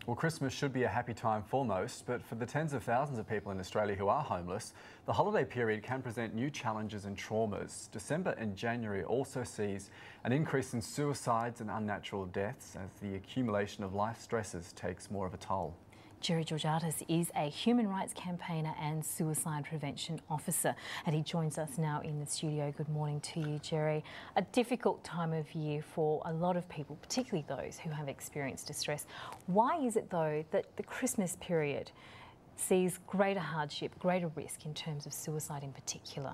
Well, Christmas should be a happy time for most, but for the tens of thousands of people in Australia who are homeless, the holiday period can present new challenges and traumas. December and January also sees an increase in suicides and unnatural deaths as the accumulation of life stresses takes more of a toll. Gerry Georgatos is a human rights campaigner and suicide prevention officer, and he joins us now in the studio. Good morning to you, Gerry. A difficult time of year for a lot of people, particularly those who have experienced distress. Why is it, though, that the Christmas period sees greater hardship, greater risk in terms of suicide in particular?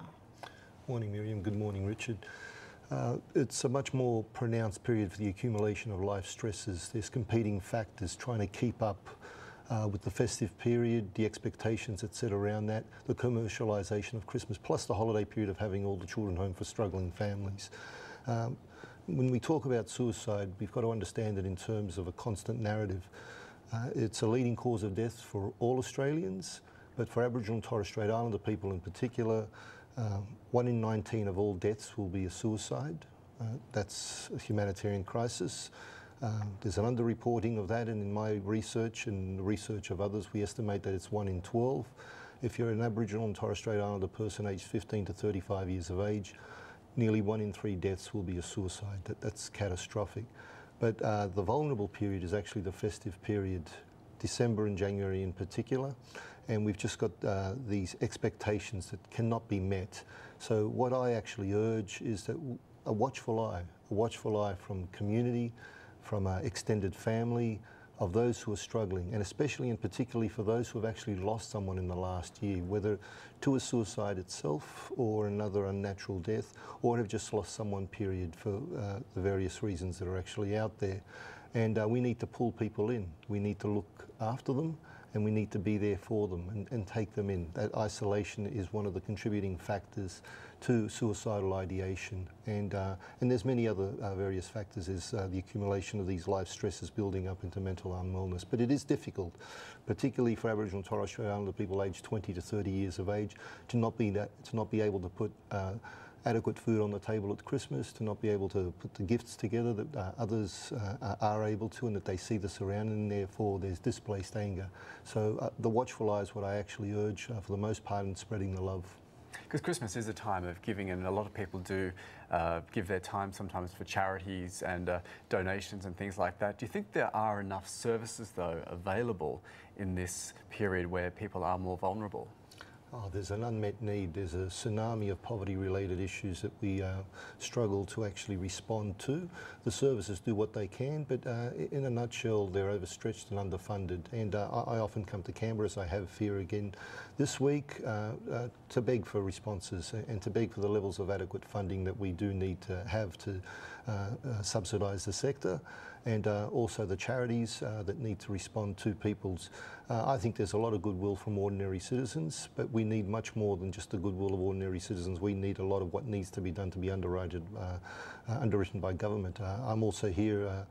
Morning, Miriam. Good morning, Richard. It's a much more pronounced period for the accumulation of life stresses. There's competing factors trying to keep up with the festive period, the expectations that sit around that, the commercialisation of Christmas, plus the holiday period of having all the children home for struggling families. When we talk about suicide, we've got to understand it in terms of a constant narrative. It's a leading cause of death for all Australians, but for Aboriginal and Torres Strait Islander people in particular, 1 in 19 of all deaths will be a suicide. That's a humanitarian crisis. There's an underreporting of that, and in my research and the research of others, we estimate that it's 1 in 12. If you're an Aboriginal and Torres Strait Islander person aged 15 to 35 years of age, nearly 1 in 3 deaths will be a suicide. That's catastrophic. But the vulnerable period is actually the festive period, December and January in particular, and we've just got these expectations that cannot be met. So what I actually urge is that a watchful eye from community, from extended family, of those who are struggling, and especially and particularly for those who have actually lost someone in the last year, whether to a suicide itself or another unnatural death, or have just lost someone, period, for the various reasons that are actually out there. And we need to pull people in. We need to look after them, and we need to be there for them and take them in. That isolation is one of the contributing factors to suicidal ideation, and there's many other various factors. Is the accumulation of these life stresses building up into mental unwellness. But it is difficult, particularly for Aboriginal and Torres Strait Islander people aged 20 to 30 years of age, to not be able to put adequate food on the table at Christmas, to not be able to put the gifts together that others are able to, and that they see this around, and therefore there's displaced anger. So the watchful eye is what I actually urge for the most part in spreading the love. Because Christmas is a time of giving, and a lot of people do give their time sometimes for charities and donations and things like that. Do you think there are enough services, though, available in this period where people are more vulnerable? Oh, there's an unmet need. There's a tsunami of poverty-related issues that we struggle to actually respond to. The services do what they can, but in a nutshell, they're overstretched and underfunded. And I often come to Canberra, as I have here again this week, to beg for responses and to beg for the levels of adequate funding that we do need to have to subsidise the sector, and also the charities that need to respond to people's. I think there's a lot of goodwill from ordinary citizens, but we need much more than just the goodwill of ordinary citizens. We need a lot of what needs to be done to be underwritten by government. I'm also here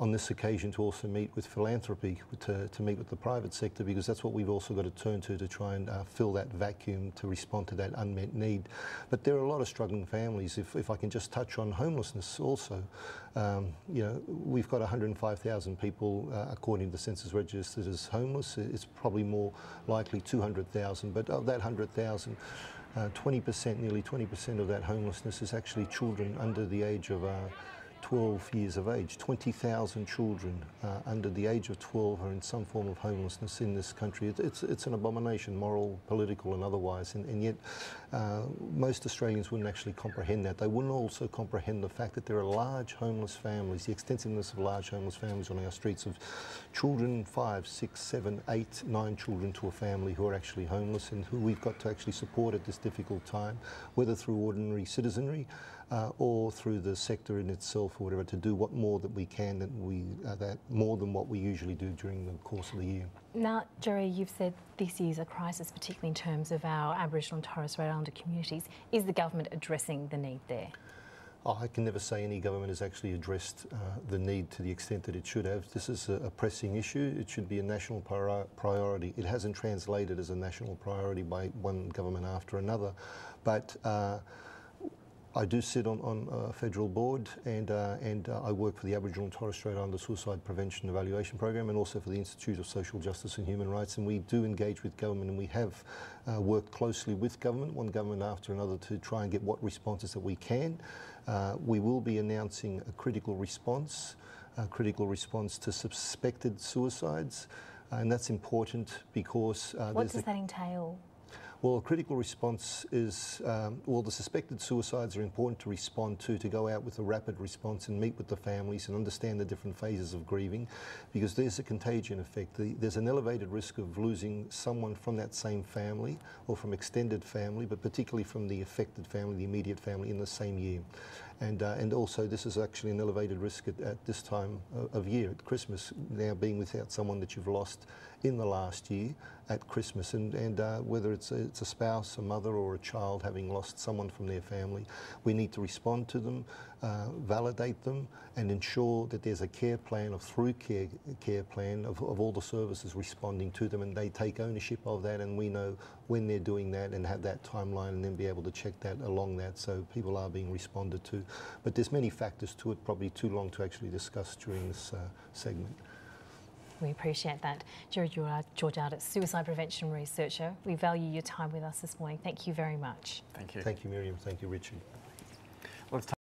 on this occasion to also meet with philanthropy, to meet with the private sector, because that's what we've also got to turn to try and fill that vacuum, to respond to that unmet need. But there are a lot of struggling families. If I can just touch on homelessness also, you know, we've got 105,000 people, according to the census, registered as homeless. It's probably more likely 200,000, but of that 100,000, 20%, nearly 20% of that homelessness is actually children under the age of 12 years of age. 20,000 children under the age of 12 are in some form of homelessness in this country. It's an abomination, moral, political and otherwise, and yet most Australians wouldn't actually comprehend that. They wouldn't also comprehend the fact that there are large homeless families, the extensiveness of large homeless families on our streets, of children, 5, 6, 7, 8, 9 children to a family who are actually homeless, and who we've got to actually support at this difficult time, whether through ordinary citizenry or through the sector in itself, or whatever, to do what more that we can, that more than what we usually do during the course of the year. Now, Gerry, you've said this is a crisis, particularly in terms of our Aboriginal and Torres Strait Islander communities. Is the government addressing the need there? Oh, I can never say any government has actually addressed the need to the extent that it should have. This is a pressing issue. It should be a national priority. It hasn't translated as a national priority by one government after another, but I do sit on a federal board, and I work for the Aboriginal and Torres Strait Islander Suicide Prevention Evaluation Program, and also for the Institute of Social Justice and Human Rights. And we do engage with government, and we have worked closely with government, one government after another, to try and get what responses that we can. We will be announcing a critical response to suspected suicides, and that's important because what does that entail? Well, a critical response is, well, the suspected suicides are important to respond to go out with a rapid response and meet with the families and understand the different phases of grieving, because there's a contagion effect. There's an elevated risk of losing someone from that same family or from extended family, but particularly from the affected family, the immediate family, in the same year. And also this is actually an elevated risk at this time of year, at Christmas, now being without someone that you've lost in the last year at Christmas, and whether it's a spouse, a mother or a child having lost someone from their family, we need to respond to them, validate them, and ensure that there's a care plan, a through care plan of all the services responding to them, and they take ownership of that, and we know when they're doing that and have that timeline, and then be able to check that along that, so people are being responded to. But there's many factors to it, probably too long to actually discuss during this segment. We appreciate that. Gerry Georgatos, suicide prevention researcher. We value your time with us this morning. Thank you very much. Thank you. Thank you, Miriam. Thank you, Richard. Let's